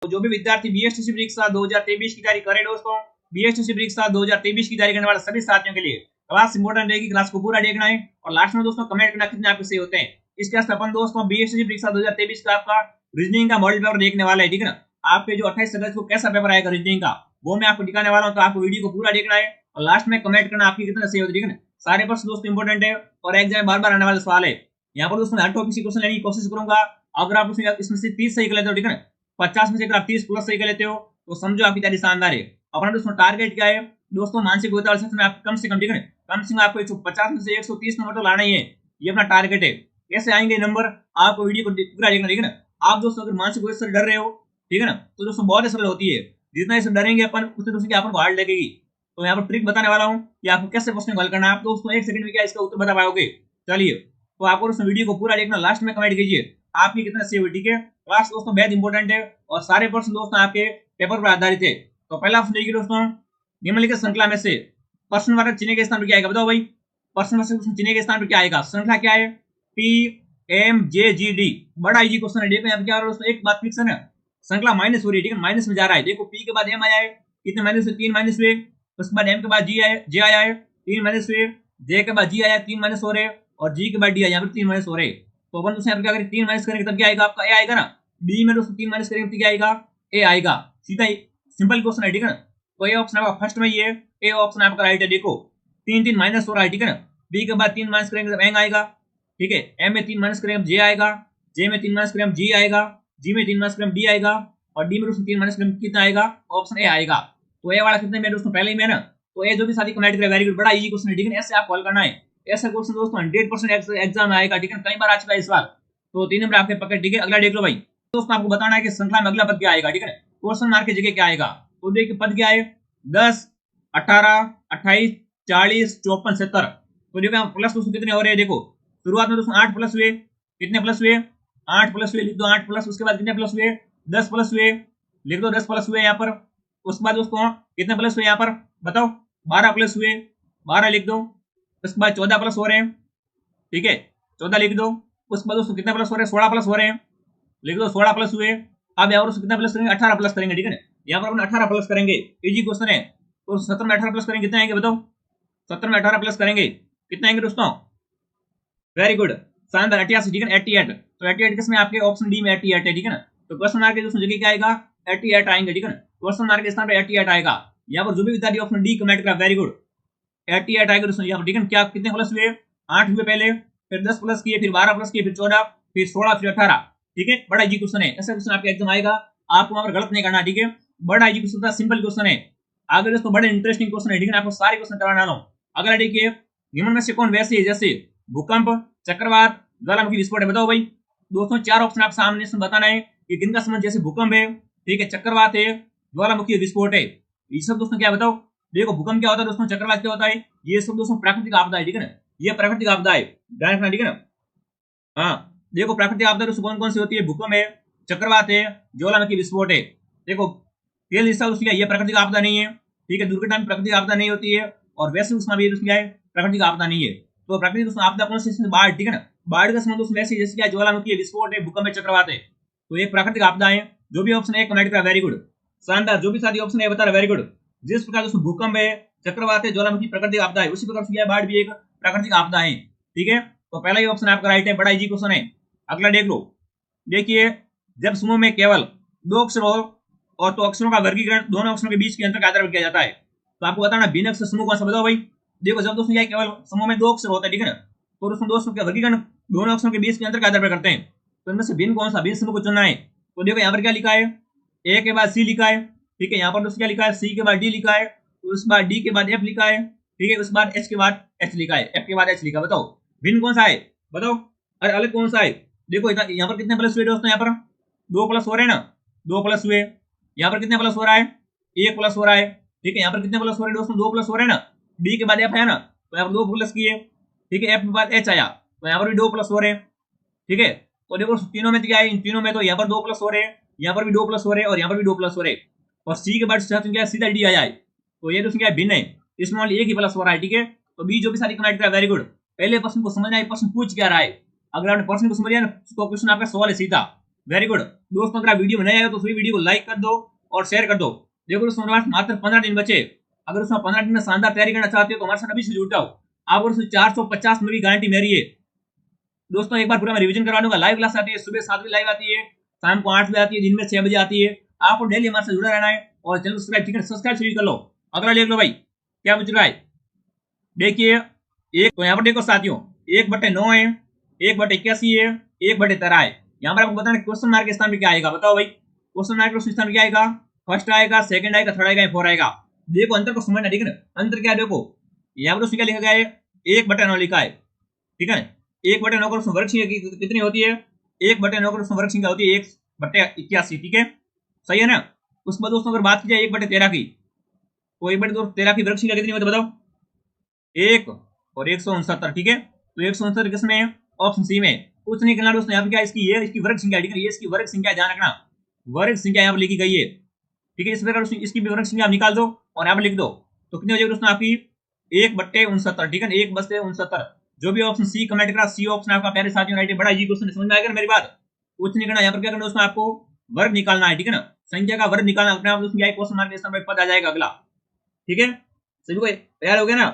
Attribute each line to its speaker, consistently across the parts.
Speaker 1: तो जो भी विद्यार्थी बीएसटीसी परीक्षा 2023 की तैयारी करे दोस्तों, बीएसटीसी परीक्षा 2023 की तैयारी करने वाले सभी साथियों के लिए क्लास इंपोर्टेंट रहेगी। क्लास को पूरा देखना है और लास्ट में दोस्तों कमेंट करना कितने आपके सही होते हैं। इस क्लास में अपन दोस्तों बीएसटीसी परीक्षा 2023 का आपका रीजनिंग का मॉडल पेपर देखने वाला है, ठीक है ना। आपके जो 28 अगस्त को कैसा पेपर आएगा रीजनिंग का वो मैं आपको दिखाने वाला हूँ, तो आपको वीडियो को पूरा देखना है और लास्ट में कमेंट करना आपकी कितना सही होती है, ठीक है ना। सारे प्रश्न दोस्तों इंपोर्टेंट है और एग्जाम बार बार आने वाले सवाल है। यहाँ पर दोस्तों हर टॉपिक से क्वेश्चन लेने की कोशिश करूंगा। अगर आप इसमें से 30 सही कर लेते हो, ठीक है ना, 50 में से अगर आप 30 प्लस सही कर लेते हो तो समझो आपकी तैयारी शानदार है। अपना दोस्तों टारगेट क्या है दोस्तों, मानसिक विद्यालय सेक्शन में आप कम से कम, ठीक है, कम से कम आपको 150 में से 130 नंबर तो लाना ही है। ये अपना टारगेट है। कैसे आएंगे नंबर, आपको वीडियो को पूरा देखना, ठीक है ना। आप दोस्तों अगर मानसिक विद्यालय से डर रहे हो, ठीक है ना, तो दोस्तों बहुत सरल होती है। जितना इससे डरेंगे अपन उतने दोस्तों अपन को हार्ड लगेगी। तो यहाँ पर ट्रिक बताने वाला हूँ कि आपको कैसे क्वेश्चन हल करना है। आप दोस्तों 1 सेकंड में क्या इसका उत्तर बता पाओगे। चलिए, तो आपको दोस्तों वीडियो को पूरा देखना, लास्ट में कमेंट कीजिए आपकी कितना सही हुई, ठीक है। क्लास दोस्तों बेहद इंपॉर्टेंट है और सारे प्रश्न दोस्तों आपके पेपर पर आधारित है। तो पहला ऑप्शन देखिए दोस्तों, निम्नलिखित श्रृंखला में से प्रश्न वाले चिन्ह के स्थान पर क्या आएगा, बताओ भाई। प्रश्न चिन्ह के स्थान पर क्या आएगा, श्रृंखला क्या है, P M J G D. बड़ा इजी क्वेश्चन है। देखो यहाँ पे क्या हो रहा है दोस्तों, एक बात फिक्स है ना, श्रृंखला माइनस हो रही है, ठीक है, माइनस में जा रहा है। देखो पी के बाद एम आया है, कितने माइनस हुए, 3 माइनस हुए। उसके बाद एम के बाद जी आया, जे आया है, 3 माइनस हुए। जे के बाद जी आया, 3 माइनस हो रहे, और जी के बाद डी आया, यहाँ पर 3 माइनस हो रहे। तो अपन दोस्तों यहाँ पर क्या करें, 3 माइनस करेंगे तब क्या आएगा, आपका ए आएगा ना। डी में दोस्तों 3 माइनस करेंगे तो क्या आएगा, ए आएगा। सीधा ही सिंपल क्वेश्चन है, ठीक है ना। तो ए ऑप्शन आपका फर्स्ट में ये है, ए ऑप्शन आपका राइट है। देखो 3 माइनस हो रहा है, ठीक है ना। बी के बाद 3 माइनस करेंगे तब एंग आएगा, ठीक है। एम में 3 माइनस करेंगे जे आएगा, जे में 3 माइनस करेंगे जी आएगा, जी में 3 माइनस करेंगे डी आएगा, और डी में दोस्तों 3 माइनस करेंगे कितना आएगा, ऑप्शन ए आएगा। तो ए वाला कितने में दोस्तों, पहले ही में ना। तो ए जो भी साथी कमेंट करे वेरी गुड, बड़ा इजी क्वेश्चन है, ठीक है। ऐसे आप कॉल करना है। ऐसा क्वेश्चन दोस्तों 100% एग्जाम में आएगा, ठीक है। कई बार आ चुका है इस बार। तो 3 नंबर आपके पकड़, ठीक है। अगला देख लो भाई दोस्तों, आपको बताना है कि श्रृंखला में अगला पद क्या आएगा, ठीक है। क्वेश्चन मार्क की जगह क्या आएगा, तो देखिए पद क्या है, 10, 18, 28, 40, 54, 70। तो देखो प्लस दोस्तों कितने हो रहे हैं, देखो शुरुआत में दोस्तों 8 प्लस हुए, कितने प्लस हुए, 8 प्लस हुए, लिख दो 8 प्लस। उसके बाद कितने प्लस हुए, 10 प्लस हुए, लिख दो 10 प्लस हुए यहाँ पर। उसके बाद दोस्तों कितने प्लस हुए यहाँ पर, बताओ, 12 प्लस हुए, 12 लिख दो। उसके बाद 14 प्लस हो रहे हैं, ठीक है, 14 लिख दो। उसके बाद दोस्तों कितने प्लस हो रहे हैं, 16 प्लस हो रहे हैं, लिख दो 16 प्लस हुए। अब यहाँ पर कितना प्लस करेंगे, 18 प्लस करेंगे, ठीक है ना। यहाँ पर अपन 18 प्लस करेंगे, इजी क्वेश्चन है। तो 17 में 18 प्लस करेंगे कितने आएंगे, बताओ। 17 में 18 प्लस करेंगे कितने आएंगे दोस्तों, वेरी गुड, शानदार, 88, ठीक है, 88। तो 88 किसमें, आपके ऑप्शन डी में 88 है, ठीक है ना। तो क्वेश्चन मार्क के दोस्तों जगह क्या आएगा, 88 आएंगे, ठीक है ना। क्वेश्चन मार्क के स्थान पे 88 आएगा। यहाँ पर जो भी विद्यार्थी ऑप्शन डी कमेंट करा, वेरी गुड, 88 आएगा दोस्तों यहाँ पर, ठीक है। क्या कितने प्लस हुए, 8 हुए पहले, फिर 10 प्लस किए, फिर 12 प्लस किए, फिर 14, फिर 16, फिर 18, ठीक है। बड़ा इजी क्वेश्चन है। ऐसा क्वेश्चन आपके एग्जाम आएगा, आपको वहां पर गलत नहीं करना, ठीक है। बड़ा इजी क्वेश्चन था, सिंपल क्वेश्चन है। आगे दोस्तों बड़े इंटरेस्टिंग क्वेश्चन है, ठीक है। आपको सारे क्वेश्चन करवाने वाला हूं। अगला देखिए, निम्न में से कौन वैसे है जैसे भूकंप, चक्रवात, ज्वालामुखी विस्फोट है, बताओ भाई। दोस्तों 4 ऑप्शन आप सामने से बताना है कि किनका संबंध, जैसे भूकंप है, ठीक है, चक्रवात है, ज्वालामुखी विस्फोट है। ये सब दोस्तों क्या बताओ। देखो भूकंप क्या होता है दोस्तों, चक्रवात क्या होता है, ये सब दोस्तों प्राकृतिक आपदा है, ठीक है ना। ये प्राकृतिक आपदा है, ध्यान रखना, ठीक है ना। हाँ देखो प्राकृतिक आपदा दोस्तों कौन कौन सी होती है, भूकंप है, चक्रवात है, ज्वालामुखी विस्फोट है। देखो तेल हिस्सा उसकी ये प्राकृतिक आपदा नहीं है, ठीक है। दुर्घटना में प्राकृतिक आपदा नहीं होती है, और वैसे उसमें भी क्या है, प्राकृतिक आपदा नहीं है। तो प्राकृतिक आपदा कौन सी, बाढ़, ठीक है ना। बाढ़ का संबंध उसमें वैसे जैसे क्या, ज्वालामुखी है, विस्फोट है, भूकंप है, चक्रवात है। तो ये प्राकृतिक आपदा है। जो भी ऑप्शन है कमेंट करा, वेरी गुड, शानदार। जो भी साथी ऑप्शन है बता रहा, वेरी गुड। जिस प्रकार दोस्तों भूकंप है, चक्रवात है, ज्वालामुखी प्राकृतिक आपदा है, उसी प्रकार से बाढ़ भी एक प्राकृतिक आपदा है, ठीक है। तो पहला ही ऑप्शन आपका राइट है, बड़ा इजी क्वेश्चन है। अगला देख लो, देखिए जब समूह में केवल 2 अक्षर हो और तो अक्षरों का वर्गीकरण दोनों अक्षरों के बीच के अंतर के आधार पर किया जाता है। तो आपको बताना भिन्न अक्षर समूह कौन सा, बताओ भाई। देखो जब दोस्तों क्या केवल समूह में 2 अक्षर होता है, ठीक है ना, तो दोस्तों दोस्तों का वर्गीकरण दोनों अक्षरों के बीच के अंतर के आधार पर करते हैं। तो इनमें से भिन्न कौन सा, भिन्न समूह को चुनना है। तो देखो यहाँ पर क्या लिखा है, ए के बाद सी लिखा है, ठीक है। यहाँ पर दोस्तों क्या लिखा है, सी के बाद डी लिखा है, उसके बाद डी के बाद एफ लिखा है, ठीक है। उसके बाद एच के बाद एच लिखा है, एफ के बाद एच लिखा है। बताओ भिन्न कौन सा है, बताओ। अरे अलग कौन सा है। देखो यहाँ पर कितने प्लस हुए दोस्तों, यहाँ पर 2 प्लस हो रहे हैं ना, 2 प्लस हुए। यहाँ पर कितने प्लस हो रहा है, 1 प्लस हो रहा है, ठीक है। यहाँ पर कितने प्लस हो रहे हैं दोस्तों, 2 प्लस हो रहे हैं ना। डी के बाद एफ है ना, तो यहाँ पर 2 प्लस किए, ठीक है। एफ के बाद एच आया, तो यहाँ पर भी 2 प्लस हो रहे हैं, ठीक है। तो देखो तीनों में क्या है, इन तीनों में तो यहाँ पर 2 प्लस हो रहे हैं, यहाँ पर भी 2 प्लस हो रहे हैं, और यहाँ पर भी 2 प्लस हो रहे हैं। और सी के बाद क्या सीधा डी आया है, तो ये दोस्तों क्या भिन्न है, इसमें वाली एक ही प्लस हो रहा है, ठीक है। तो बी जो भी सारी कमेंट करा, वेरी गुड। पहले प्रश्न को समझना है, प्रश्न पूछ क्या रहा है। अगर आपने प्रश्न को समझ लिया ना, तो क्वेश्चन आपका सवाल है सीधा। वेरी गुड दोस्तों, अगर आप वीडियो में नए आए हो तो सभी वीडियो को लाइक कर दो और शेयर कर दो। देखो दोस्तों, हमारे पास मात्र 15 दिन बचे। अगर उसमें 15 दिन में शानदार तैयारी करना चाहते हो तो हमारे साथ अभी से जुड़ जाओ। आपको उसमें 450 में भी गारंटी मेरी है दोस्तों। एक बार पूरा मैं रिवीजन करवा दूंगा। लाइव क्लास आती है, सुबह 7 बजे लाइव आती है, शाम को 8 बजे आती है, दिन में 6 बजे आती है। आपको डेली हमारे साथ जुड़ा रहना है और चैनल को सब्सक्राइब, ठीक है, सब्सक्राइब सभी कर लो। अगला देख लो भाई क्या पूछ रहा है। देखिए एक तो यहाँ पर देखो साथियों, 1/9 है, 1/81 है, 1/13 है। यहाँ पर आपको बताना क्वेश्चन मार्क के स्थान पे क्या आएगा, बताओ भाई। क्वेश्चन मार्क के स्थान पे क्या आएगा, फर्स्ट आएगा, सेकंड आएगा, थर्ड आएगा, फोर आएगा। देखो अंतर को समझना, ठीक है ना। अंतर क्या है देखो, यहाँ पर क्या लिखा गया है, 1/9 लिखा है, ठीक है। 1/9 को वर्ग संख्या कितनी होती है, 1/9 को वर्ग संख्या होती है 1/81, ठीक है, सही है ना। उसके बाद दोस्तों अगर बात की जाए 1/13 की, तो 1/13 की वर्ग संख्या कितनी होती है बताओ, 1 और 169, ठीक है। तो 169 किसमें है, ऑप्शन सी में। कुछ नहीं करना दोस्तों, यहाँ पे क्या इसकी ये इसकी वर्ग संख्या, ठीक है, ये इसकी वर्ग संख्या ध्यान रखना, वर्ग संख्या यहाँ पर लिखी गई है, ठीक है। इस प्रकार इसकी वर्ग संख्या आप निकाल दो और यहाँ पर लिख दो, तो कितनी हो जाएगी दोस्तों आपकी 1/69, ठीक है, 1/69। जो भी ऑप्शन सी कमेंट करा, सी ऑप्शन आपका प्यारे साथियों राइट है। बड़ा इजी क्वेश्चन, समझ में आएगा मेरी बात। कुछ नहीं करना, यहाँ पर क्या करना दोस्तों, आपको वर्ग निकालना है, ठीक है ना। संख्या का वर्ग निकालना, अपने आप दोस्तों क्या क्वेश्चन मार्क के सामने पद आ जाएगा अगला, ठीक है। सभी को तैयार हो गया ना।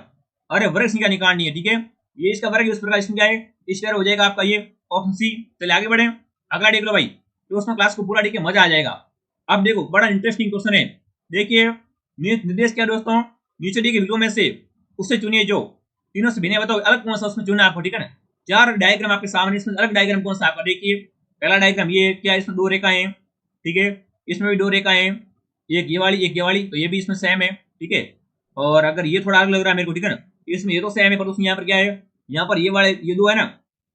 Speaker 1: अरे वर्ग संख्या निकालनी है, ठीक है, ये इसका वर्ग उस प्रकार संख्या है, इस प्रकार हो जाएगा आपका ये ऑप्शन सी। चलिए आगे बढ़े, अगला देख लो भाई। दोस्तों क्लास को पूरा देखिए, मजा आ जाएगा। अब देखो बड़ा इंटरेस्टिंग क्वेश्चन है, देखिए निर्देश क्या दोस्तों, नीचे दिए गए वीडियो में से उससे चुनिए जो तीनों से भिन्न, बताओ अलग कौन सा उसमें चुना आपको, ठीक है ना। 4 डायग्राम आपके सामने, इसमें अलग डायग्राम कौन सा आपका, देखिए पहला डायग्राम ये क्या, इसमें 2 रेखाएं, ठीक है, इसमें भी 2 रेखाएं, एक ये वाली, तो ये भी इसमें सेम है, ठीक है। और अगर ये थोड़ा अलग लग रहा है मेरे को, ठीक है ना, इसमें ये तो सेम है, पर उसमें यहाँ पर क्या है, यहाँ पर ये वाले ये 2 है ना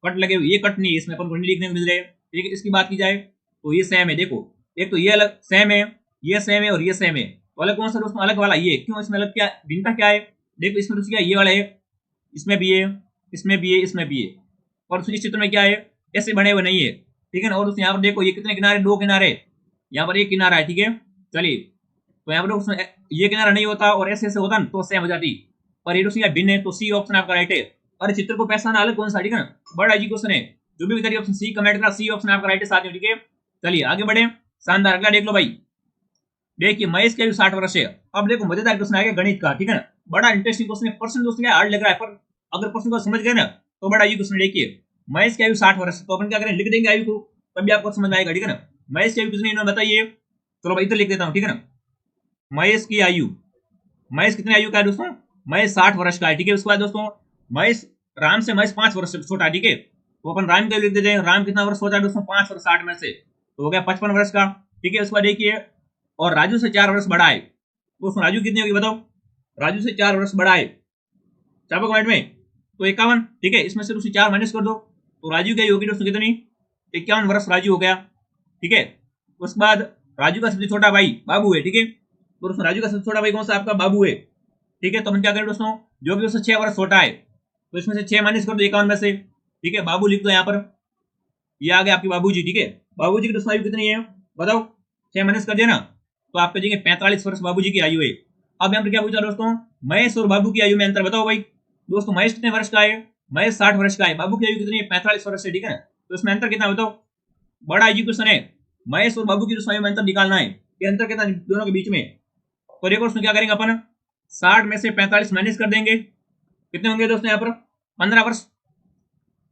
Speaker 1: कट लगे हुए, ये कट नहीं है, इसमें अपन को नहीं लिखने को मिल रहे, ठीक है। इसकी बात की जाए तो ये सेम है, देखो एक तो ये अलग सेम है, ये सेम है और ये सेम है, तो अलग कौन सा दोस्तों, अलग वाला ये। क्यों इसमें अलग, क्या भिन्नता क्या है, देखो इसमें दोस्तों क्या ये वाला है, इसमें भी है, इसमें भी है, इसमें भी है, और इस चित्र में क्या है, ऐसे बने हुए नहीं है, ठीक है ना। और दोस्तों यहाँ पर देखो ये कितने किनारे, 2 किनारे, यहाँ पर एक किनारा है, ठीक है। चलिए तो यहाँ पर ये किनारा नहीं होता और ऐसे ऐसे होता ना तो सेम हो जाती, पर ये दोस्तों भिन्न है, तो सी ऑप्शन आपका राइट है। और चित्र को पहचाना अलग कौन सा, ठीक है ना, बड़ा इजी क्वेश्चन है। जो भी विद्यार्थी ऑप्शन सी कमेंट करा, सी ऑप्शन आपका राइट है साथियों, ठीक है। चलिए आगे बढ़े, शानदार अगला देख लो भाई। देखिए महेश की आयु 60 वर्ष है। अब देखो मजेदार क्वेश्चन आ गया गणित का, ठीक है ना, बड़ा इंटरेस्टिंग क्वेश्चन है। प्रश्न दोस्तों क्या हार्ड लग रहा है, पर अगर प्रश्न को समझ गए ना तो बड़ा इजी क्वेश्चन। देखिए महेश की आयु 60 वर्ष, तो अपन क्या करें, लिख देंगे आयु को, तभी आपको समझ में आएगा, ठीक है ना। महेश की आयु कितनी इन्होंने बताइए, चलो भाई इधर लिख देता हूँ, ठीक है ना। महेश की आयु, महेश कितने आयु का है दोस्तों, महेश 60 वर्ष का है, ठीक है। उसके बाद दोस्तों महेश, राम से महेश 5 वर्ष छोटा, ठीक है, तो अपन राम का लिख देते हैं। राम कितना वर्ष छोटा है दोस्तों, 5 वर्ष 60 में से, तो हो गया 55 वर्ष का, ठीक है। उसके बाद देखिए और राजू से 4 वर्ष बड़ा है, दोस्तों राजू कितनी होगी बताओ, राजू से 4 वर्ष बड़ा है, चापो कमेंट में, तो 51, ठीक है। इसमें से दोस्तों 4 माइनस कर दो, तो राजू की आयु होगी दोस्तों कितनी, 51 वर्ष राजू हो गया, ठीक है। उसके बाद राजू का सबसे छोटा भाई बाबू है, ठीक है, तो दोस्तों राजू का सबसे छोटा भाई कौन सा आपका, बाबू है, ठीक है। तो हम क्या करें दोस्तों, जो भी दोस्तों 6 वर्ष छोटा है, तो इसमें से 6 माइनस कर दो 51 में से, ठीक है। बाबू लिख दो यहाँ पर, ये आ गया आपके बाबूजी, ठीक है। बाबूजी की दोस्तों आयु कितनी है बताओ, 6 माइनस कर दिया ना, तो आप कहेंगे 45 वर्ष बाबूजी की आयु है। अब यहाँ पर क्या पूछा दोस्तों, महेश और बाबू की आयु में अंतर बताओ भाई। दोस्तों महेश कितने वर्ष का है, महेश 60 वर्ष का है, बाबू की आयु कितनी है, 45 वर्ष है, ठीक है ना। तो इसमें अंतर कितना बताओ, बड़ा इजी क्वेश्चन है। महेश और बाबू की दोस्तों आयु में अंतर निकालना है, कि अंतर कितना दोनों के बीच में। तो देखो उसमें क्या करेंगे अपन, 60 में से 45 माइनस कर देंगे, कितने होंगे दोस्तों यहाँ पर 15 वर्ष।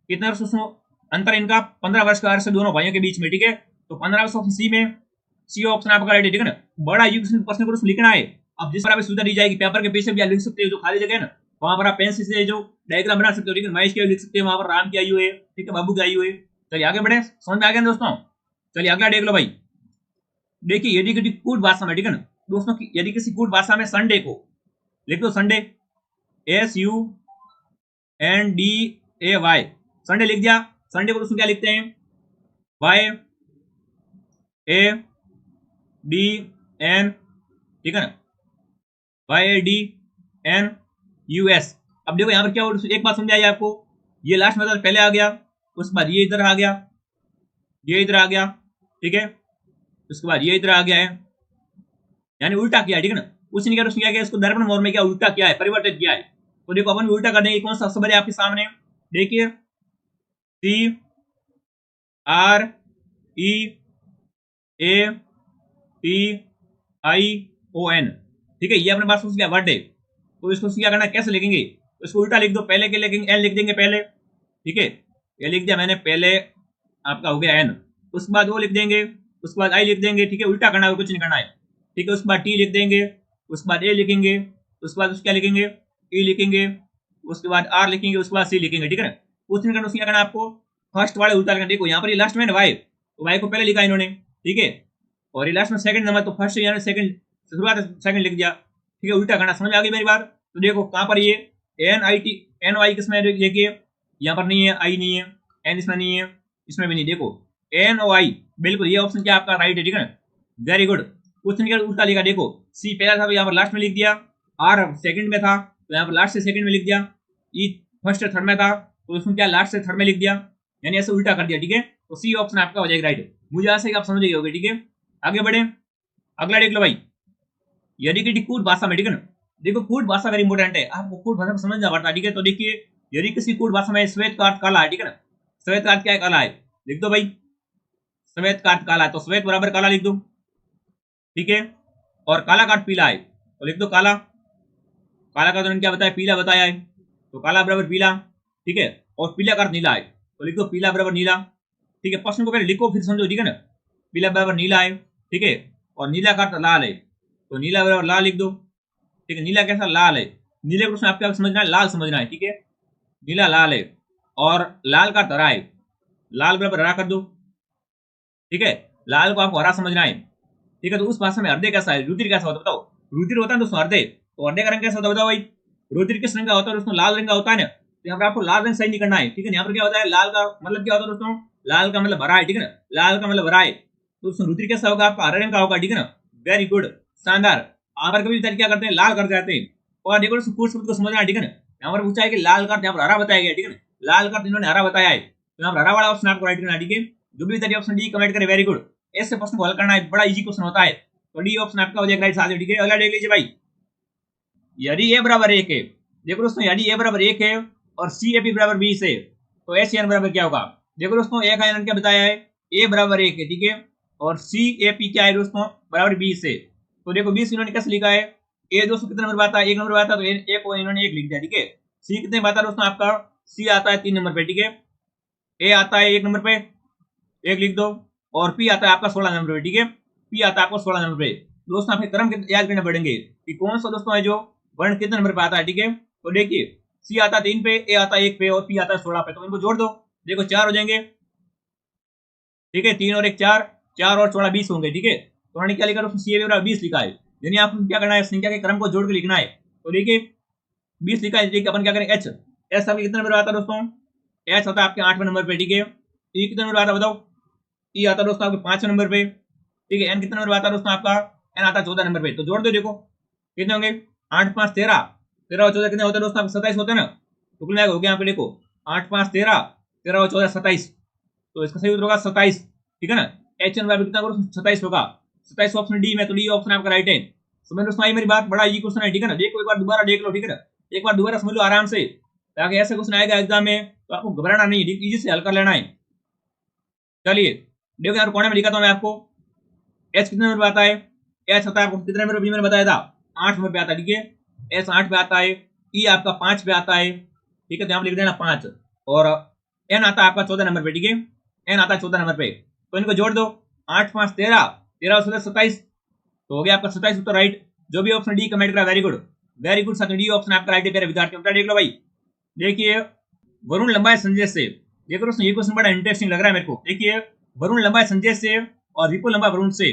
Speaker 1: कितने वर्ष दोस्तों अंतर इनका, 15 वर्ष का अर्थ है दोनों भाइयों के बीच में, ठीक है। तो 15 वर्ष ऑप्शन सी में, सी ऑप्शन आपका राइट है, ठीक है ना। बड़ा एजुकेशन प्रश्न को लिखना है। अब जिस पर आप सुविधा दी जाएगी पेपर के पीछे भी आप लिख सकते हो, जो खाली जगह है ना वहां पर आप पेन से जो डायग्राम बना सकते हो, ठीक है। महेश की लिख सकते हो, वहां पर राम की आयु है, ठीक है, बाबू की आयु है। चलिए आगे बढ़े, समझ में आ गया दोस्तों। चलिए अगला देख लो भाई। देखिए यदि किसी कूट भाषा में, ठीक है ना दोस्तों, यदि किसी कूट भाषा में संडे को लिख दो, संडे SUNDAY, संडे लिख दिया। संडे को दोस्तों क्या लिखते हैं, YADN, ठीक है ना, YADNUS। अब देखो यहाँ पर क्या हो, एक बात समझ आई आपको, ये लास्ट में पहले आ गया, उसके बाद ये इधर आ गया, ये इधर आ गया, ठीक है। उसके बाद ये इधर आ गया है, यानी उल्टा किया, ठीक है ना। कुछ नहीं किया, उसने क्या किया, इसको दर्पण मोड़ में क्या उल्टा किया है, परिवर्तित किया है। तो देखो अपन उल्टा कर देंगे, कौन सा शब्द है आपके सामने, देखिए CRE APION, ठीक है, ये अपने पास क्या वर्ड है। तो इसको क्या करना, कैसे लिखेंगे, तो इसको उल्टा लिख दो, पहले के लिखेंगे एन लिख देंगे पहले, ठीक है, ये लिख दिया मैंने, पहले आपका हो गया एन, उसके बाद वो लिख देंगे, उसके बाद आई लिख देंगे, ठीक है, उल्टा करना है, कुछ नहीं करना है, ठीक है, उसके बाद टी लिख देंगे, उसके बाद ए लिखेंगे, उसके बाद क्या लिखेंगे, ई लिखेंगे, उसके बाद आर लिखेंगे, उसके बाद सी लिखेंगे, ठीक है ना, कुछ नहीं करना, उसमें क्या करना आपको, फर्स्ट वाले उल्टा करना। देखो यहाँ पर ये लास्ट में वाई, तो वाई को पहले लिखा इन्होंने, ठीक है, और ये लास्ट में सेकंड नंबर, तो फर्स्ट यानी सेकंड, शुरुआत सेकंड लिख दिया, ठीक है, उल्टा करना, समझ आ गई मेरी बात। तो देखो कहाँ पर ये एन वाई किसमें, देखिए यहाँ पर नहीं है, आई नहीं है, एन इसमें नहीं है, इसमें भी नहीं, देखो एन ओ आई, बिल्कुल ये ऑप्शन क्या आपका राइट है, ठीक है ना, वेरी गुड, कुछ नहीं कर उल्टा लिखा, देखो सी पहला था तो यहाँ पर लास्ट में लिख दिया, आर सेकंड में था तो यहाँ पर लास्ट से सेकंड में लिख दिया, ई फर्स्ट थर्ड में था तो उसमें क्या लास्ट से थर्ड में लिख दिया, यानी ऐसे उल्टा कर दिया, ठीक है, तो सी ऑप्शन आपका हो जाएगा राइट। मुझे आशा है कि आप समझ गए होगे, ठीक है, आगे बढ़े, अगला देख लो भाई, यदि किसी कूट भाषा में, ठीक है ना, देखो कूट भाषा वेरी इंपॉर्टेंट है, आपको कूट भाषा को समझना पड़ता है, ठीक है, तो देखिए यदि किसी कूट भाषा में श्वेत का अर्थ काला है, ठीक है ना, श्वेत का अर्थ क्या है, काला है, लिख दो भाई, श्वेत का अर्थ काला है, तो श्वेत बराबर काला लिख दो, ठीक है, और काला का अर्थ पीला है तो लिख दो काला, काला का तो क्या बताया, पीला बताया है, तो काला बराबर पीला, ठीक है, और पीला का अर्थ नीला है तो लिख दो पीला बराबर नीला, ठीक है, प्रश्न को पहले लिखो फिर समझो, ठीक है ना, पीला बराबर नीला है, ठीक है, और नीला का अर्थ लाल है तो नीला बराबर लाल लिख दो, ठीक है, नीला कैसा, लाल है, नीले प्रश्न आपको समझना है, लाल समझना है, ठीक है, नीला लाल है, और लाल का अर्थ हरा है, लाल बराबर हरा कर दो, ठीक है, लाल को आपको हरा समझना है, ठीक है, तो उस भाषा में हृदय कैसा है, रुधिर कैसा होता है बताओ, रुधिर होता है दोस्तों हृदय, तो हृदय का रंग कैसा होता है बताओ भाई, रुधिर किस रंग का होता है दोस्तों, लाल रंग का होता है ना, तो यहाँ पर आपको लाल रंग सही नहीं करना है, ठीक है, यहाँ पर क्या होता है, लाल का मतलब क्या होता है दोस्तों, लाल का मतलब हरा है, ठीक है ना, लाल का मतलब हरा है, तो दोस्तों रुधिर कैसा होगा आपका, हरे रंग का होगा, ठीक है ना, वेरी गुड, शानदार। यहाँ पर कभी क्या करते हैं, लाल कर जाते हैं, और देखो पूछ को समझना है, ठीक है ना, यहाँ पर पूछा है कि लाल का यहाँ पर हरा बताया गया, ठीक है ना, लाल का इन्होंने हरा बताया है, तो यहाँ पर हरा वाला ऑप्शन आपको राइट करना है, ठीक है, जो भी तरीके ऑप्शन डी कमेंट करे, वेरी गुड, ऐसे प्रश्न को हल करना है, बड़ा इजी क्वेश्चन होता है, तो डी ऑप्शन आपका हो जाएगा राइट साथ, ठीक है, अगला देख लीजिए भाई, यदि ए बराबर 1 है, देखो दोस्तों यदि ए बराबर 1 है और सी ए बी बराबर 20 है तो एस एन बराबर क्या होगा, देखो दोस्तों ए का एन क्या बताया है, ए बराबर 1 है, ठीक है, और सी ए पी क्या है दोस्तों, बराबर 20 है, तो देखो 20 इन्होंने कैसे लिखा है, ए दोस्तों कितने नंबर पे आता है, 1 नंबर पे आता है, तो ए को इन्होंने 1 लिख दिया, ठीक है, सी कितने पे आता है दोस्तों आपका, सी आता है 3 नंबर पे, ठीक है, ए आता है 1 नंबर पे, 1 लिख दो, और पी आता है आपका 16 नंबर पे, ठीक है, पी आता है आपको 16 नंबर पे, दोस्तों आपके क्रम याद करने पड़ेंगे कि कौन सा दोस्तों है जो वर्ण कितने नंबर पे आता है, ठीक है, तो देखिए सी आता है 3 पे, ए आता है 1 पे, और पी आता है 16 पे, तो इनको जोड़ दो, देखो 4 हो जाएंगे, ठीक है, 3 और 1 4, 4 और 16 20 होंगे, ठीक है, तो उन्होंने क्या लिखा, सी ए बराबर 20 लिखा है, यानी आपको क्या करना है, संख्या के क्रम को जोड़ के लिखना है, तो देखिए 20 लिखा है, देखिए अपन क्या करें, एच, एच आपके कितने नंबर आता है दोस्तों, एच होता है आपके 8वें नंबर पे, ठीक है, ई कितने नंबर आता है बताओ, ई आता है दोस्तों आपके 5वें नंबर पे, ठीक है, एन कितने नंबर आता है दोस्तों आपका, एन आता है 14 नंबर पे, तो जोड़ दो, देखो कितने होंगे, 8 5 13, 13 और 14 कितने होते हैं दोस्तों आपके 27 होते हैं ना, तो कुल मिलाकर हो गया यहाँ पे देखो 8 5 13, 13 और 14 27, तो इसका सही उत्तर होगा 27, ठीक है ना, एच एन बराबर कितना करो 27 होगा, 27 ऑप्शन डी में, तो डी ऑप्शन आपका राइट है। समझ लो आई मेरी बात, बड़ा इजी क्वेश्चन है, ठीक है ना, देखो एक बार दोबारा देख लो, ठीक है ना, एक बार दोबारा समझ लो आराम से, ताकि ऐसे क्वेश्चन आएगा एग्जाम में तो आपको घबराना नहीं, इजी से हल कर लेना है। चलिए देखो यार कोने में लिखा था मैं आपको, एच कितने नंबर पे आता है, एच होता है आपको कितने नंबर पे मैंने बताया था, 8 नंबर पे आता है, ठीक है, एच 8 पे आता है, ई आपका 5 पे आता है, ठीक है, तो यहाँ पे लिख देना 5, और एन आता है आपका 14 नंबर पे, ठीक है, एन आता है 14 नंबर पे, तो इनको जोड़ दो, 8 5 13, 13 और 16 27, तो हो गया आपका 27 उत्तर राइट, जो भी ऑप्शन डी कमेंट करा, वेरी गुड, वेरी गुड, साथ डी ऑप्शन आपका राइट है मेरे विद्यार्थियों, देख लो भाई, देखिए वरुण लंबाई संजय से, देखो दोस्तों ये क्वेश्चन बड़ा इंटरेस्टिंग लग रहा है मेरे को, देखिए वरुण लंबाई संजय से और विपुल लंबा वरुण से,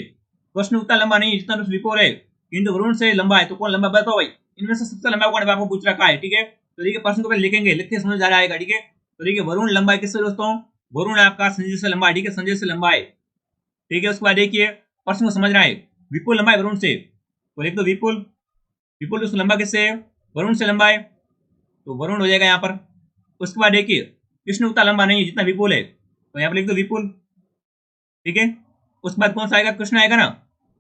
Speaker 1: प्रश्न उतना लंबा नहीं जितना दोस्तों विपुल है, किंतु वरुण से लंबा है, तो कौन लंबा बताओ भाई, इनमें से सबसे लंबा कौन है आपको पूछ रखा है, ठीक है, तो देखिए प्रश्न को पहले लिखेंगे, लिखते समझ आ रहा है, ठीक है, तो देखिए वरुण लंबा है किससे दोस्तों, वरुण आपका संजय से लंबा है, ठीक है, संजय से लंबा है, ठीक है, उसके बाद देखिए प्रश्न को समझना है, विपुल लंबा है वरुण से, तो लिख दो विपुल, विपुल दोस्तों लंबा किससे है, वरुण से लंबा है, तो वरुण हो जाएगा यहाँ पर। उसके बाद देखिए कृष्ण उतना लंबा नहीं है जितना विपुल है, तो यहाँ पर लिख दो विपुल, ठीक है, उसके बाद कौन सा आएगा, कृष्ण आएगा ना,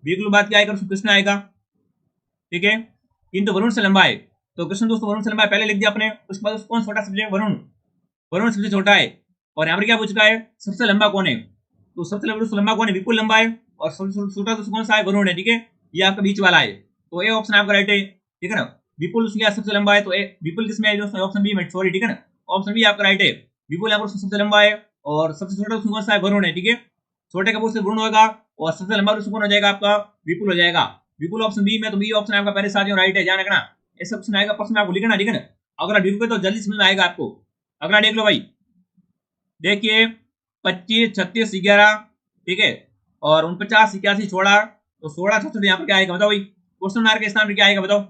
Speaker 1: विपुल बाद क्या आएगा, कृष्ण आएगा, ठीक है, किंतु वरुण से लंबा है, तो कृष्ण दोस्तों वरुण से लंबा है पहले लिख दिया अपने, उसके बाद कौन छोटा सबसे, वरुण, वरुण सबसे छोटा है, और यहाँ पर क्या पूछ रहा है सबसे लंबा कौन है, तो सबसे लंबा कौन है, विपुल लंबा है, और सबसे छोटा दोस्तों कौन सा है, वरुण है, ठीक है, ये आपका बीच वाला है, तो ए ऑप्शन आपका राइट है, ठीक है ना। विपुल उसके सबसे लंबा है, तो विपुल किसमें है दोस्तों, ऑप्शन बी में, सॉरी, ठीक है ना, ऑप्शन बी आपका राइट है, विपुल यहाँ पर सबसे लंबा है, और सबसे छोटा दोस्तों कौन सा है, वरुण है, ठीक है, छोटे का से वरुण होगा, और सबसे लंबा दोस्तों कौन हो जाएगा आपका, विपुल हो जाएगा, विपुल ऑप्शन बी में, तो बी ऑप्शन आपका पहले साथियों राइट है, ध्यान रखना, ऐसा ऑप्शन आएगा प्रश्न आपको लिखना, ठीक है ना, अगर आप लिखोगे तो जल्दी समझ में आएगा आपको। अगला देख लो भाई, देखिए 25, 36, 11, ठीक है, और 49, 81 छोड़ा, तो 16, 66 यहाँ पर क्या आएगा बताओ भाई, क्वेश्चन मार्क के स्थान पर क्या आएगा बताओ,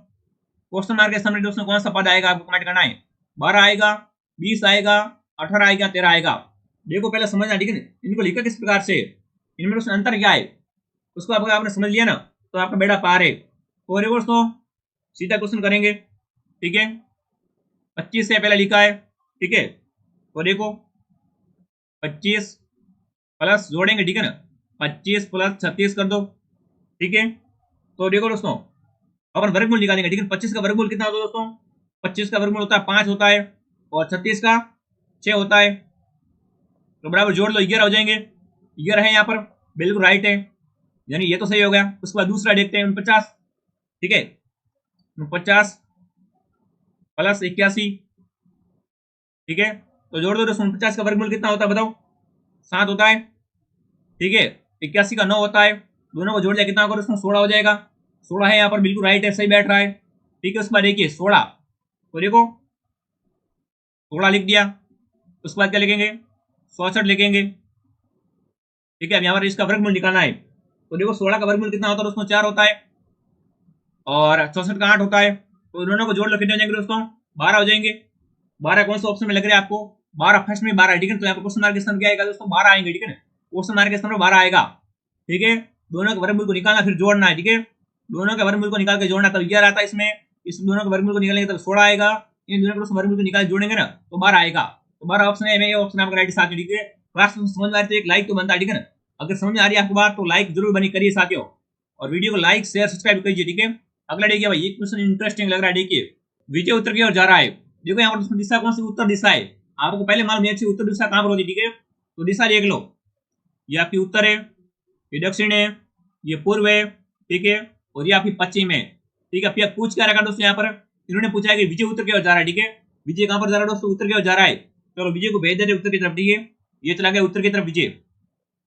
Speaker 1: क्वेश्चन मार्क के स्थान पर दोस्तों कौन सा पद आएगा, आपको कमेंट करना है, 12 आएगा, 20 आएगा, 18 आएगा, 13 आएगा। देखो पहले समझना, ठीक है ना, इनको लिखा किस प्रकार से, इनमें दोस्तों अंतर क्या है, उसको आपने समझ लिया ना, तो आपका बेड़ा पार है। तो दोस्तों सीधा क्वेश्चन करेंगे, ठीक है, 25 से पहले लिखा है, ठीक है, तो देखो 25 प्लस जोड़ेंगे, ठीक है ना, 25 प्लस 36 कर दो, ठीक है, तो देखो दोस्तों अपन वर्गमूल निकालेंगे, ठीक है, 25 का वर्गमूल कितना होता है दोस्तों, 25 का वर्गमूल होता है 5 होता है, और 36 का 6 होता है, तो बराबर जोड़ लो, 11 हो जाएंगे, 11 है यहाँ पर, बिल्कुल राइट है, यानी ये तो सही हो गया। उसके बाद दूसरा देखते हैं 49, ठीक है, 49 प्लस 81, ठीक है, तो जोड़ दो दोस्तों, 49 का वर्गमूल कितना होता है बताओ, 7 होता है, ठीक है, 81 का 9 होता है, दोनों को जोड़ लिया कितना होगा दोस्तों, 16 हो जाएगा, 16 है यहाँ पर, बिल्कुल राइट है, सही बैठ रहा है, ठीक है। उसके बाद देखिए 16, तो देखो 16 लिख दिया, उसके बाद क्या लिखेंगे, 64 लिखेंगे, ठीक है। अब यहाँ पर इसका वर्गमूल निकालना है, तो देखो 16 का वर्गमूल कितना होता है दोस्तों, 4 होता है, और 64 का 8 होता है, तो दोनों को जोड़ लो, कितने हो जाएंगे दोस्तों, 12 हो जाएंगे। 12 कौन सा ऑप्शन में लग रहा है आपको, 12 फर्स्ट में 12 है, ठीक है, तो यहाँ पर क्वेश्चन मार्क के स्थान क्या आएगा दोस्तों, 12 आएंगे, ठीक है ना, क्वेश्चन मार्क के स्थान पर 12 आएगा, ठीक है। दोनों के वर्गमूल को निकालना, फिर जोड़ना है, ठीक है, दोनों के वर्गमूल को निकाल के जोड़ना, तब 11 आता है इसमें, इस दोनों के वर्गमूल को निकालेंगे तब 16 आएगा, इन दोनों के वर्गमूल को निकाल जोड़ेंगे ना तो 12 आएगा, तो 12 ऑप्शन है, ये ऑप्शन आपका राइट साथ में, ठीक है। क्लास समझ में आ रही है तो एक लाइक तो बनता है, ठीक है ना, अगर समझ में आ रही है आपको बात तो लाइक जरूर बनी करिए साथियों, और वीडियो को लाइक शेयर सब्सक्राइब कीजिए, ठीक है। अगला देखिए भाई, ये क्वेश्चन इंटरेस्टिंग लग रहा है, देखिए विजय उत्तर की ओर जा रहा है, देखो यहाँ पर दिशा कौन सी, उत्तर दिशा है, आपको पहले मालूम है उत्तर दिशा कहां पर होती है, ठीक है, तो दिशा देख लो, ये आपकी उत्तर है, ये दक्षिण है, ये पूर्व है, ठीक है, और ये आपकी पश्चिम है, ठीक है। फिर पूछ क्या रखा दोस्तों, यहाँ पर इन्होंने पूछा है कि विजय उत्तर की ओर जा रहा है, ठीक है, विजय कहां पर जा रहा है दोस्तों, उत्तर की ओर जा रहा है, चलो विजय को भेज देते उत्तर की तरफ, ठीक है, ये चला गया उत्तर की तरफ विजय,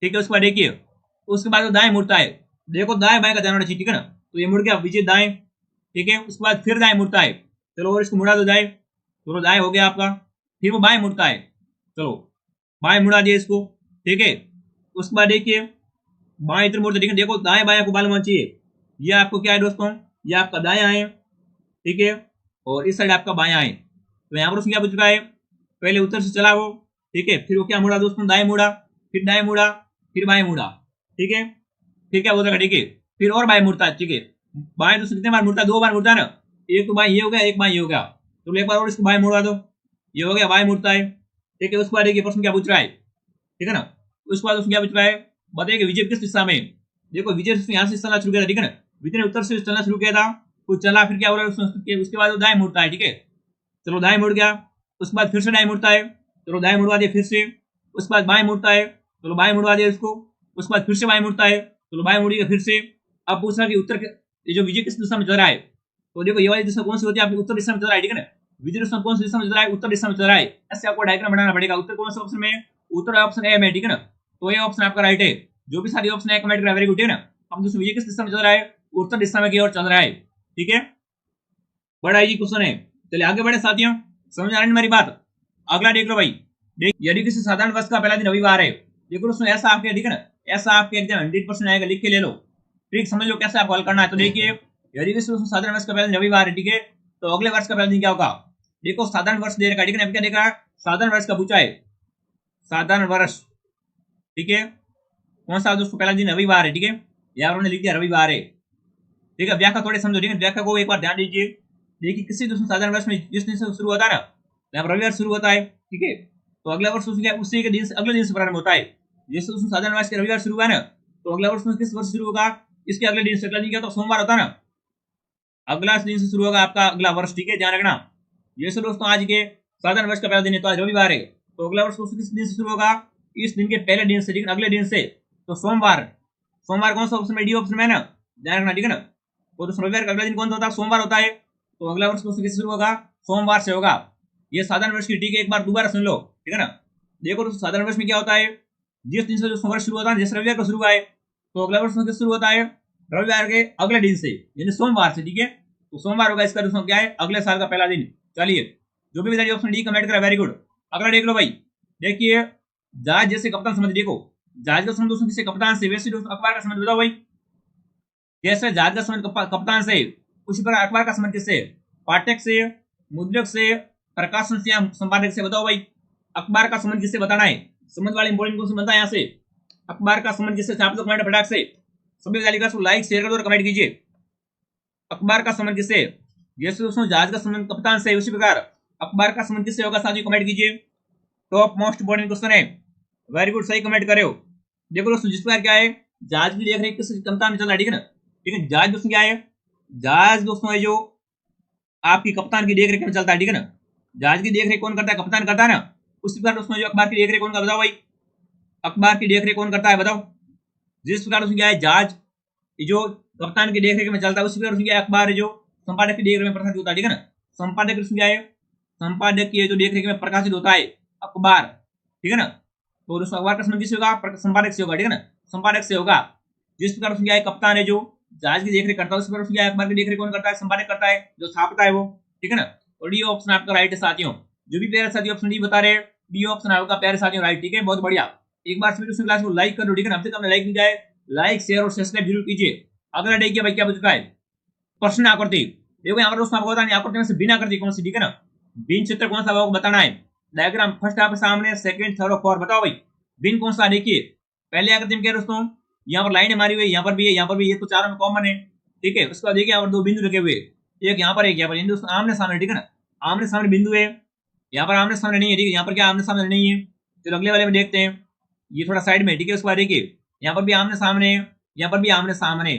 Speaker 1: ठीक है। उसके बाद देखिए, उसके बाद दाएं मुड़ता है, देखो दाएं बाएं का ध्यान होना चाहिए, ठीक है ना, तो ये मुड़ गया विजय दाएं, ठीक है। उसके बाद फिर दाएं मुड़ता है, चलो और इसको मुड़ा दो दाएं, चलो दाएं हो गया आपका, फिर वो बाएं मुड़ता है, चलो बाएं मुड़ा दिए इसको, ठीक है। उसके बाद देखिए बाएं इधर मुड़ते, ठीक है, देखो दाएं बाएं को मालूम होना चाहिए, ये आपको क्या है दोस्तों, ये आपका दायां है, ठीक है, और इस साइड आपका बायां है, तो यहाँ पर उसने क्या पूछ रहा है, पहले उत्तर से चला वो, ठीक है, फिर वो क्या मुड़ा दोस्तों, दाएं मुड़ा, फिर दाएं मुड़ा, फिर बाएं मुड़ा, ठीक है, फिर क्या बोल रहा है, ठीक है, फिर और बाएं मुड़ता है, ठीक है, बाएं दोस्तों कितने बार मुड़ता है, 2 बार मुड़ता है ना, एक तो बाएं ये हो गया, एक बाएं ये हो गया, तो एक बार और इसको बाएं मुड़ा दो, ये हो गया बाएं मुड़ता है, ठीक है। उसके बाद देखिए प्रश्न क्या पूछ रहा है, ठीक है ना, उसके बाद उसने क्या पूछ रहा है, बताइए कि विजय किस दिशा में, देखो विजय यहाँ से चलना शुरू किया था, ठीक है ना, विजय ने उत्तर से चलना शुरू किया था, कुछ चला, फिर क्या हो रहा है, उसके बाद वो दाएं मुड़ता है, ठीक है, चलो दाएं मुड़ गया, उसके बाद फिर से दाएं मुड़ता है, चलो दाएं मुड़वा दिया फिर से, उसके बाद बाएं मुड़ता है, चलो बाएं मुड़वा दिया इसको, उसके बाद फिर से बाएं मुड़ता है, चलो बाएं मुड़ी फिर से। अब पूछ रहा कि उत्तर ये जो विजय किस दिशा में चल रहा है, तो देखो ये वाली दिशा कौन सी होती है आपकी, उत्तर दिशा में चल रहा है, ठीक है ना, विजय दोस्तों कौन सी दिशा में चल रहा है, उत्तर दिशा में चल रहा है, ऐसे आपको डायग्राम बनाना पड़ेगा, उत्तर कौन सा ऑप्शन में, उत्तर ऑप्शन ए में, ठीक है ना, तो ये ऑप्शन आपका राइट है, जो भी सारी ऑप्शन है कमेंट करें, वेरी गुड, ठीक है ना। अब दोस्तों विजय किस दिशा में चल रहा है, उत्तर दिशा में की ओर चल रहा है, ठीक है, बड़ा इजी क्वेश्चन है। चलिए आगे बढ़े साथियों, समझ आ रही है मेरी बात। अगला देख लो भाई, देख यदि किसी साधारण वर्ष का पहला दिन रविवार है, देखो दोस्तों ऐसा आपके, ठीक है ना, ऐसा आपके एग्जाम 100% आएगा, लिख के ले लो, ठीक, समझ लो कैसे आपको हल करना है। तो देखिए यदि किसी साधारण वर्ष का पहला दिन रविवार है, ठीक है, तो अगले वर्ष का पहला दिन क्या होगा, देखो साधारण वर्ष दे रखा है, ठीक है, क्या देख रहा है, साधारण वर्ष का पूछा है, साधारण वर्ष, ठीक है, कौन सा दोस्तों पहला दिन रविवार है, ठीक है, यहाँ उन्होंने लिख दिया रविवार है, ठीक है। व्याख्या थोड़े समझो, ठीक है, व्याख्या को एक बार ध्यान दीजिए, देखिए किसी दोस्तों साधारण वर्ष में जिस दिन से शुरू होता है ना, यहाँ रविवार शुरू होता है, ठीक है, तो अगला वर्ष उसी के दिन से, अगले दिन से प्रारंभ होता है, जैसे दोस्तों साधारण वर्ष के रविवार शुरू हुआ ना, तो अगला वर्ष किस वर्ष शुरू होगा, इसके अगले दिन से, अगला दिन क्या तो सोमवार होता है ना, अगला दिन से शुरू होगा आपका अगला वर्ष, ठीक है, ध्यान रखना। जैसे दोस्तों आज के साधारण वर्ष का पहला दिन है, तो आज रविवार है, तो अगला वर्ष किस दिन से शुरू होगा, इस दिन के पहले दिन से, ठीक है, अगले दिन से, तो सोमवार, सोमवार कौन सा ऑप्शन में, डी ऑप्शन में ना, ध्यान रखना, ठीक है ना। तो रविवार का अगला दिन कौन सा होता है, दोस्तों सोमवार होता है। तो अगला वर्ष दोस्तों किससे शुरू होगा, सोमवार से होगा। ये साधारण वर्ष की, ठीक है, एक बार दोबारा सुन लो, ठीक है ना। देखो दोस्तों साधारण वर्ष में क्या होता है, जिस दिन से जो वर्ष शुरू होता है, जिस रविवार को शुरू हुआ है, तो अगला वर्ष किस शुरू होता है, रविवार के अगले दिन से, यानी सोमवार से, ठीक है। तो सोमवार होगा इसका दोस्तों क्या है, अगले साल का पहला दिन। चलिए, जो भी विद्यार्थी ऑप्शन डी कमेंट करा, वेरी गुड। अगला देख लो भाई, देखिए जहाज जैसे कप्तान संबंध, देखो जहाज का संबंध दोस्तों किससे, कप्तान से, वैसे दोस्तों अखबार का संबंध बताओ भाई। जैसे जहाज का संबंध कप्तान से, उसी प्रकार अखबार का संबंध किससे, पाठक से, मुद्रक से, प्रकाशन से, संपादक से, बताओ भाई। अखबार का संबंध किससे बताना है, संबंध वाले इंपोर्टेंट क्वेश्चन बनता है यहाँ से। अखबार का संबंध किससे, छाप दो कमेंट फटाक से, सभी विद्यार्थी को लाइक शेयर कर दो और कमेंट कीजिए। अखबार का संबंध किससे, जैसे दोस्तों जहाज का संबंध कप्तान से, उसी प्रकार अखबार का संबंध किससे होगा, साथियों कमेंट कीजिए। टॉप मोस्ट इंपोर्टेंट क्वेश्चन है, वेरी गुड, सही कमेंट करे हो। देखो दोस्तों जिस प्रकार क्या है, जहाज की देख रेख किस कप्तान में चल रहा है, ठीक है ना। ठीक है, जहाज दोस्तों क्या है, जहाज दोस्तों है जो आपकी कप्तान की देख रेख में चलता है, ठीक है ना। जहाज की देख रेख कौन करता है, कप्तान करता है ना। उसी प्रकार दोस्तों जो अखबार की देख रेख कौन करता है, बताओ भाई। अखबार की देख रेख कौन करता है, बताओ। जिस प्रकार दोस्तों क्या है, जहाज जो कप्तान की देख रेख में चलता है, उसी प्रकार क्या है, अखबार जो संपादक की देख रेख में प्रकाशित होता है, ठीक है ना। संपादक क्या है, संपादक की जो देख रेख में प्रकाशित होता है अखबार, ठीक है ना। तो दोस्तों अखबार का संबंध किससे होगा, संपादक से होगा, ठीक है ना, संपादक से होगा। जिस प्रकार क्या है, कप्तान है जो जहाज की देखरेख करता है, उस प्रकार क्या है, अखबार की देखरेख कौन करता है, संपादक करता है, जो छापता है वो, ठीक है ना। और डी ऑप्शन आपका राइट है साथियों। जो भी प्यारे साथी ऑप्शन डी बता रहे हैं, डी ऑप्शन आपका प्यारे साथियों राइट, ठीक है, बहुत बढ़िया। एक बार फिर क्लास को लाइक कर दो, ठीक है ना। अब तक हमने लाइक नहीं किया है, लाइक शेयर और सब्सक्राइब जरूर कीजिए। अगला देखिए भाई क्या पूछता है, प्रश्न आकृति। देखो यहाँ पर दोस्तों आपको बताना आकृति में से बिन आकृति कौन सी, ठीक है ना। बिन चित्र कौन सा आपको बताना है। डायग्राम फर्स्ट आपके सामने, सेकंड, थर्ड और फोर्थ, बताओ भाई बिन कौन सा। देखिए पहले आकृति में क्या है दोस्तों, यहाँ पर लाइन मारी हुई है, यहाँ पर भी है, यहाँ पर भी, ये तो चारों में कॉमन है, ठीक है। उसके बाद देखिए यहाँ पर दो बिंदु रखे हुए, एक यहाँ पर, एक यहाँ पर, दोस्तों आमने सामने, ठीक है ना। आमने सामने बिंदु है, यहाँ पर आमने सामने नहीं है, ठीक है। यहाँ पर क्या आमने सामने नहीं है, चलो अगले वाले में देखते हैं। ये थोड़ा साइड में, ठीक है। उसके बाद देखिए यहाँ पर भी आमने सामने है, यहाँ पर भी आमने सामने है।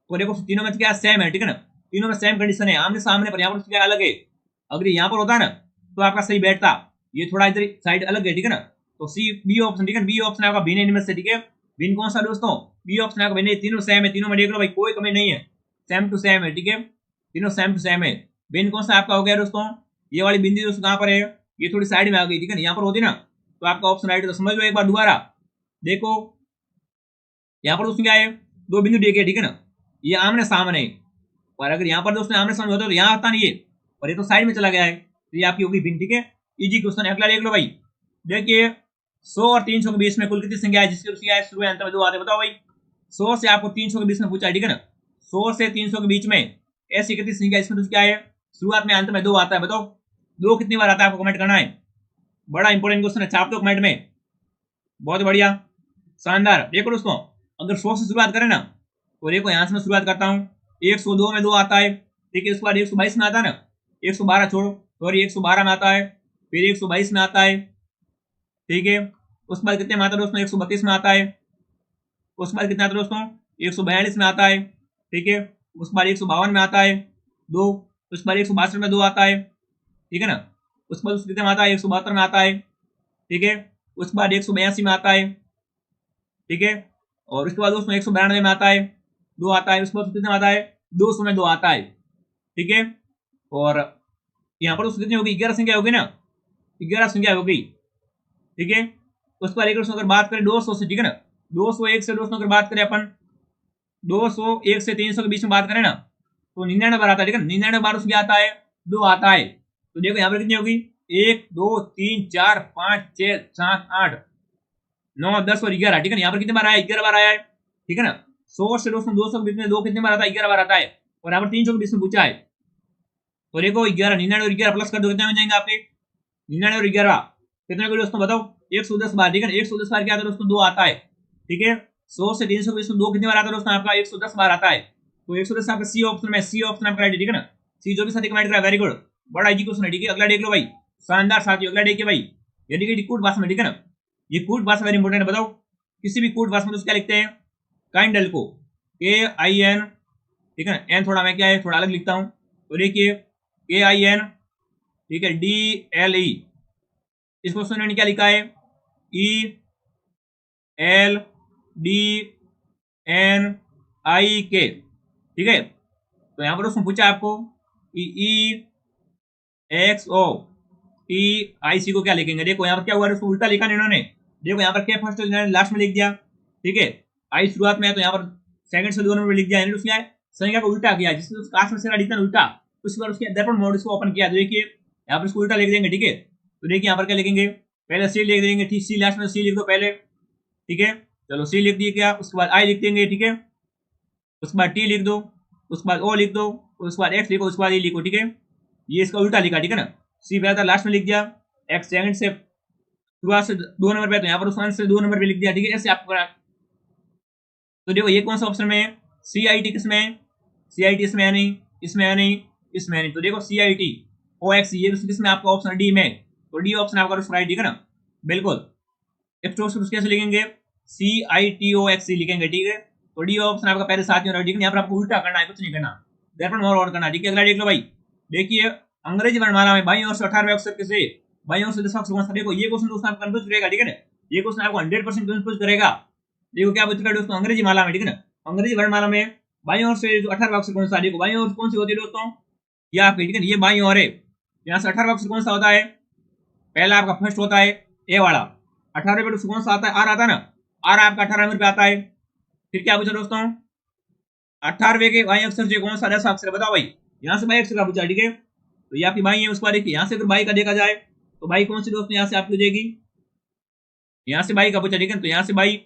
Speaker 1: तो देखो तीनों में क्या सेम है, ठीक है ना। तीनों में सेम कंडीशन है, आमने सामने, पर यहाँ पर क्या अलग है। अगर यहाँ पर होता है ना तो आपका सही बैठता, ये थोड़ा इधर साइड अलग है, ठीक है ना। तो सी बी ऑप्शन, ठीक है, बी ऑप्शन आपका भिन्न इनमें से, ठीक है। भिन्न कौन सा दोस्तों, बी ऑप्शन आपका भिन्न, तीनों सेम है, तीनों में देख लो भाई कोई कमी नहीं है, सेम टू सेम है, ठीक है। तीनों सेम टू सेम है। भिन्न कौन सा आपका हो गया दोस्तों, ये वाली बिंदी दोस्तों कहाँ पर है, ये थोड़ी साइड में आ गई, ठीक है। यहाँ पर होती ना तो आपका ऑप्शन राइट है। तो समझ लो एक बार दोबारा देखो, यहाँ पर दोस्तों क्या है, दो बिंदु देखिए, ठीक है ना। ये आमने सामने, और अगर यहाँ पर दोस्तों आमने सामने होता तो यहाँ आता नहीं है, और ये तो साइड में चला गया है, तो ये आपकी होगी भिन्न, ठीक है। इजी क्वेश्चन है। अगला देख लो भाई, देखिए 100 और 300 के बीच में कुल कितनी संख्या है, जिसके शुरू अंत में दो आते, बताओ भाई। 100 से आपको 300 के बीच में पूछा है, ठीक है ना। 100 से 300 के बीच में ऐसी कितनी संख्या, इसमें क्या है, शुरुआत में अंत में दो आता है, बताओ दो कितनी बार आता है, आपको कमेंट करना है। बड़ा इंपॉर्टेंट क्वेश्चन है, छाप दो कमेंट में, बहुत बढ़िया, शानदार। देखो दोस्तों अगर 100 से शुरुआत करें ना, तो देखो यहाँ से मैं शुरुआत करता हूँ, 102 में दो आता है, ठीक है। उसके बाद 122 में आता है ना, 112 छोड़ो, सॉरी 112 में आता है, फिर 122 में आता है, ठीक है। उसके बाद कितने में आता है दोस्तों, 132 में आता है। उसके बाद कितना आता है दोस्तों, 142 में आता है, ठीक है। उसके बाद 152 में आता है दो। उसके बाद 162 में दो आता है, ठीक है ना। उसके बाद कितने में आता है, 172 में आता है, ठीक है। उसके बाद 182 में आता है, ठीक है। और उसके बाद दोस्तों 192 में आता है, दो आता है। उसके बाद कितने में आता है, 200 में दो आता है, ठीक है। और यहाँ पर दोस्तों कितनी होगी, 11 संख्या होगी ना, 11 संख्या होगी, ठीक है। उस पर एक अगर बात करें 200 से, ठीक है ना, 201 से दोस्तों अगर बात करें अपन 201 से 300 के बीच में बात करें ना, तो 99 बार आता है, ठीक है। 99 बार उसमें आता है, दो आता है। तो देखो यहाँ पर कितनी होगी, 1 2 3 4 5 6 7 8 9 10 और 11, ठीक है। यहाँ पर कितने बार आया, 11 बार आया है, ठीक है ना। 100 से दोस्तों 200 के बीच में दो कितने बार आता है, 11 बार आता है। और यहाँ पर 300 के बीच में पूछा है, तो देखो 11, 99 और 11 प्लस कर दो, कितने हो जाएंगे आपके, 99 और 11 कितने को दोस्तों बताओ, 110 बार, ठीक है। 110 बार क्या आता है दोस्तों, दो आता है, ठीक है। 100 से 300 के बीच में दो कितने बार आता है दोस्तों, आपका 110 बार आता है। तो 110 आपका सी ऑप्शन में, सी ऑप्शन आपका राइट, ठीक है ना। सी जो भी साथी कमेंट करा, वेरी गुड, बड़ा इजी क्वेश्चन है, ठीक है। अगला देख लो भाई, शानदार साथियों। अगला देखिए भाई, ये देखिए कूट भाषा में, ठीक है ना। ये कूट भाषा वेरी इंपॉर्टेंट है, बताओ किसी भी कूट भाषा में क्या लिखते हैं, काइंडल को KIN, ठीक है ना। एन थोड़ा मैं क्या है, थोड़ा अलग लिखता हूँ, तो देखिए KIN, ठीक है, DLE। इस क्वेश्चन में क्या लिखा है, ELD NIK, ठीक है। तो यहाँ पर दोस्तों पूछा आपको EXOTIC को क्या लिखेंगे। देखो यहाँ पर क्या हुआ, उसको उल्टा लिखा नहीं इन्होंने। देखो यहाँ पर क्या फर्स्ट लास्ट में लिख दिया, ठीक है। आई शुरुआत में है तो यहाँ पर सेकंड से 2 नंबर लिख दिया, उसने संख्या को उल्टा किया, जिससे उसका कास्ट में से लिखना उल्टा। उसके बाद उसके दर्पण मोड इसको ओपन किया, तो देखिए यहाँ पर इसको उल्टा लिख देंगे, ठीक है। तो देखिए यहाँ पर क्या लिखेंगे, पहले सी लिख देंगे, ठीक, सी लास्ट में सी लिख दो पहले, ठीक है। चलो सी लिख दिए क्या, उसके बाद आई लिख देंगे, ठीक है। उसके बाद टी लिख दो, उसके बाद ओ लिख दो, उसके बाद एक्स लिखो, उसके बाद ई लिखो, ठीक है। ये इसका उल्टा लिखा, ठीक है ना। सी पहले था लास्ट में लिख दिया, एक्स सेकंड से शुरुआत से 2 नंबर पे, तो यहाँ पर उस से 2 नंबर पे लिख दिया, ठीक है। ऐसे आपको तो देखो ये कौन सा ऑप्शन में है, CIT किसमें है, CIT इसमें है नहीं, इसमें है नहीं, इसमें है नहीं। तो देखो CIT OX ये किसमें आपका ऑप्शन डी में, तो डी ऑप्शन आपका राइट, ठीक है ना, बिल्कुल। एक्सट्रोस कैसे लिखेंगे, CITOX लिखेंगे, ठीक है। तो डी ऑप्शन आपका पहले साथ में रहा, ठीक है। यहाँ पर आपको उल्टा करना है, कुछ नहीं करना, दर्पण मोर और करना, ठीक है। अगला देख लो भाई, देखिए अंग्रेजी वर्णमाला में बाईं ओर से 18वें अक्षर किसे, बाईं ओर से 10 अक्षर कौन सा। देखो ये क्वेश्चन दोस्तों आपको कंफ्यूज करेगा, ठीक है ना, ये क्वेश्चन आपको 100% कंफ्यूज करेगा। देखो क्या पूछ रहा है दोस्तों, अंग्रेजी माला में, ठीक है ना, अंग्रेजी वर्णमाला में बाईं ओर से जो 18वां अक्षर कौन सा। देखो बाईं ओर कौन सी होती है दोस्तों, ये आपकी, ठीक है, ये बाईं ओर है। यहाँ से 18वां अक्षर कौन सा होता है, पहला आपका फर्स्ट होता है ए वाला, 18वें पे कौन सा आता है, आर आता है ना, आर आपका 18 नंबर पे आता है। फिर क्या पूछा दोस्तों, 18वें के बाईं अक्षर से कौन सा 10 अक्षर, बताओ भाई। यहाँ से बाईं अक्षर का पूछा, ठीक है। तो ये आपकी बाई है, उसके बाद देखिए यहाँ से अगर बाई का देखा जाए तो बाई कौन सी दोस्तों यहाँ से आपकी हो जाएगी, यहाँ से बाई का पूछा, ठीक है। तो यहाँ से बाई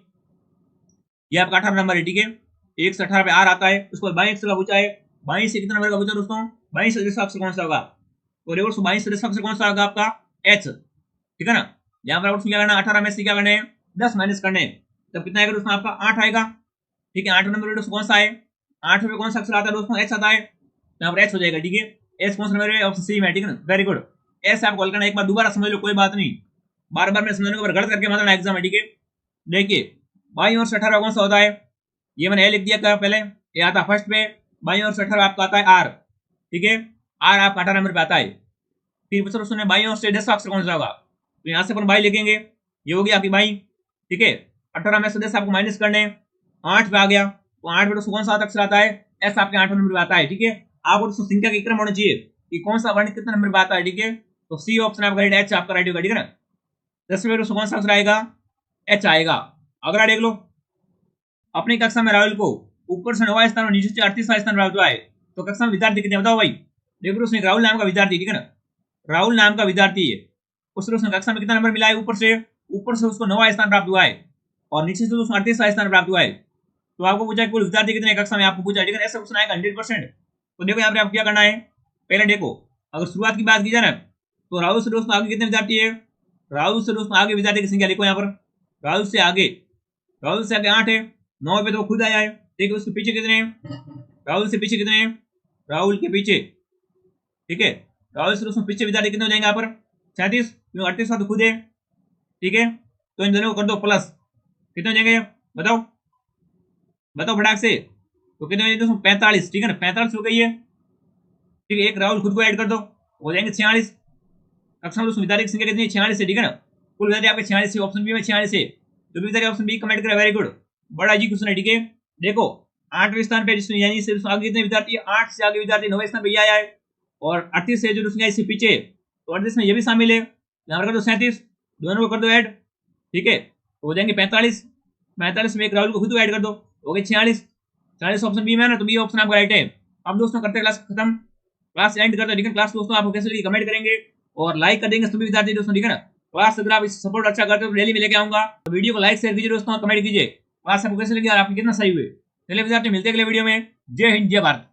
Speaker 1: ये आपका 18 नंबर है, ठीक है। 1 से 18 पे आर आता है, उसके बाद 22 का पूछा है, 22 से कितना नंबर का पूछा दोस्तों, 22 से 10 अक्षर कौन सा होगा, तो देखो 22 से 10 अक्षर कौन सा होगा आपका एच, ठीक है ना। यहाँ पर क्या करना, 18 में से क्या करने, 10 माइनस करने, तब कितना आएगा दोस्तों आपका 8 आएगा, ठीक है। 8 नंबर दोस्तों कौन सा है, 8 में कौन सा अक्षर आता है दोस्तों, एच आता है, यहाँ पर एच हो जाएगा, ठीक है। एच कौन सा नंबर है, ऑप्शन सी में, ठीक है ना, वेरी गुड। एस आप कॉल करना, एक बार दोबारा समझ लो, कोई बात नहीं, बार बार मैं समझने को गलत करके मतलब एग्जाम है, ठीक है। देखिए बाईं ओर से 18 कौन सा होता है, ये मैंने ए लिख दिया क्या पहले, ये आता फर्स्ट पे, बाईं ओर से 18 आपका आता है आर, ठीक है। आर आपका 18 नंबर पे आता है। फिर बच्चों सुने बाईं ओर से 10 अक्षर कौन सा होगा, तो यहाँ से अपन बाई लिखेंगे, ये होगी आपकी बाई, ठीक है। 18 में से 10 आपको माइनस करने, 8 पे आ गया, तो 8 पे तो कौन सा अक्षर आता है, एस आपके 8 नंबर पे आता है, ठीक है। आपको दोस्तों संख्या का क्रम होना चाहिए कि कौन सा वर्ण कितने नंबर पे आता है, ठीक है। तो सी ऑप्शन आपका राइट, एच आपका राइट होगा, ठीक है ना। 10 में कौन सा अक्षर आएगा, एच आएगा। अगला देख लो, अपनी कक्षा में राहुल को ऊपर से 9वां स्थान और नीचे से 38वां स्थान प्राप्त हुआ है, तो कक्षा में विद्यार्थी कितने, बताओ भाई। देखो उसने राहुल नाम का विद्यार्थी, ठीक है ना, राहुल नाम का विद्यार्थी है, उसने कक्षा में कितना नंबर मिला है, ऊपर से उसको 9वां स्थान प्राप्त हुआ है और नीचे से उसको 38वां स्थान प्राप्त हुआ है। तो आपको पूछा कुल विद्यार्थी कितने कक्षा में, आपको पूछा, ठीक है। ऐसा क्वेश्चन आएगा 100%। तो देखो यहाँ पे आपको क्या करना है, पहले देखो अगर शुरुआत की बात की जाए ना, तो राहुल से दोस्तों आगे कितने विद्यार्थी है, राहुल से दोस्तों आगे विद्यार्थी की संख्या लिखो यहाँ पर, राहुल से आगे 8 है, 9 पे तो खुद आया है, ठीक है। उसके पीछे कितने हैं, राहुल से पीछे कितने हैं, राहुल के पीछे, ठीक है, राहुल से दोस्तों पीछे विद्यार्थी कितने हो जाएंगे यहाँ पर 37, 38 तो खुद है, ठीक है। तो इन दोनों को कर दो प्लस, कितने हो जाएंगे बताओ, बताओ फटाक से, तो कितने हो जाएंगे दोस्तों 45, ठीक है ना, 45 हो गई है, ठीक है। एक राहुल खुद को ऐड कर दो, हो जाएंगे 46। कक्षा में दोस्तों विद्यार्थी की संख्या कितनी है, 46 है, ठीक है ना। कुल विद्यार्थी आपके 46 है, ऑप्शन बी में 46 है। जो भी विद्यार्थी ऑप्शन बी कमेंट करें, वेरी गुड, बड़ा जी क्वेश्चन है, ठीक है। देखो 8वें स्थान पे जिसमें यानी से आगे कितने विद्यार्थी, 8 से आगे विद्यार्थी 9वें स्थान पे आया है, और 38 से जो दूसरी इससे पीछे, तो 38 में ये भी शामिल है, यहाँ कर दो 37, दोनों को कर दो ऐड, ठीक है। तो हो जाएंगे 45, 45 में एक राहुल को खुद ऐड कर दो, हो गए 46, 40 ऑप्शन बी में है ना, तो बी ऑप्शन आपका राइट है। अब दोस्तों करते क्लास खत्म, क्लास एंड करते, ठीक है। क्लास दोस्तों आपको कैसे लगी कमेंट करेंगे और लाइक कर देंगे सभी विद्यार्थी दोस्तों, ठीक है ना। क्लास अगर आप इस सपोर्ट अच्छा करते हो तो डेली में लेके आऊंगा, तो वीडियो को लाइक शेयर कीजिए दोस्तों और कमेंट कीजिए क्लास आपको कैसे लगी और आपकी कितना सही हुए। चलिए विद्यार्थी मिलते हैं अगले वीडियो में। जय हिंद जय भारत।